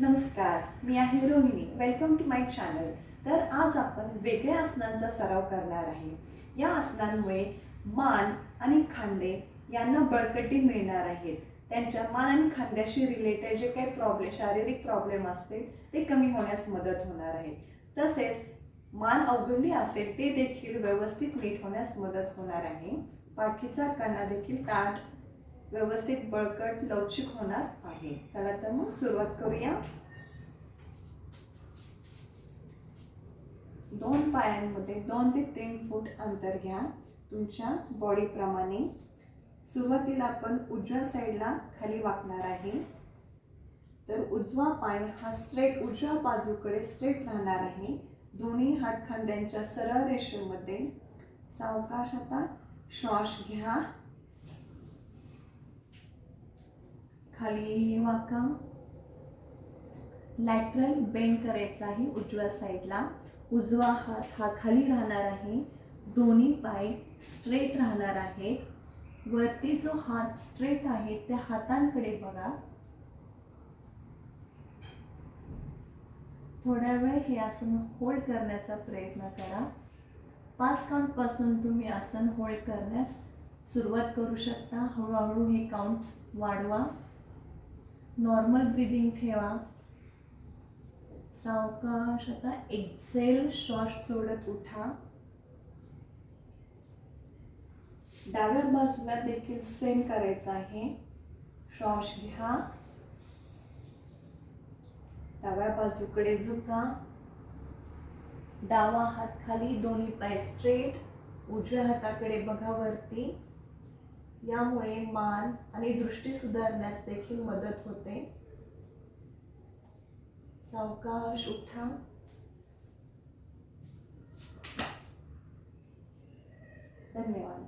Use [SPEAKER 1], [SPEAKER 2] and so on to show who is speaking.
[SPEAKER 1] नमस्कार, मी आहे Rohini. Welcome to my channel. तर आज आपण वेगळ्या आसनांचा सराव करणार आहे. या आसनांमुळे मान आणि खांदे यांना बळकटी मिळणार आहेत. त्यांच्या मान आणि खांद्याशी रिलेटेड जे काही शारीरिक प्रॉब्लेम असतील ते कमी होण्यास मदत होणार आहे. तसेच मान अवघडली असेल ते देखील व्यवस्थित नीट होण्यास मदत होणार आहे. पाठीचा कणा देखील ताठ, व्यवस्थित, बळकट, लवचिक होणार आहे. चला तर मग सुरुवात करूया. दोन पायांमध्ये 2 ते 3 फूट अंतर घ्या तुमच्या बॉडी प्रमाणे. सुरुवातीला आपण उजव्या साईडला खाली वाकणार आहे. तर उजवा पाय हा स्ट्रेट उजव्या बाजूकडे स्ट्रेट राहणार आहे. दोन्ही हात खांद्यांच्या सरळ रेषेमध्ये. सावकाश आता श्वास घ्या, खाली वाका. लॅटरल बेंड करायचा आहे उजव्या साईडला. उजवा हात हा खाली राहणार आहे. दोन्ही पाय स्ट्रेट राहणार आहेत. वरती जो हात स्ट्रेट आहे त्या हातांकडे बघा. थोड्या वेळ हे आसन होल्ड करण्याचा प्रयत्न करा. 5 काउंट पासून तुम्ही आसन होल्ड करण्यास सुरुवात करू शकता. हळूहळू हे काउंट वाढवा. नॉर्मल ब्रीदिंग ठेवा. सावकाश आता एक्सेल श्वास सोडत उठा. डाव्या बाजूला देखील सेम करायचं आहे. श्वास घ्या, डाव्या बाजूकडे झुका. डावा हात खाली, दोन्ही पाय स्ट्रेट. उजव्या हाताकडे बघा वरती. यामुळे मान आणि दृष्टी सुधारण्यास देखील मदत होते. सावकाश उठा. धन्यवाद.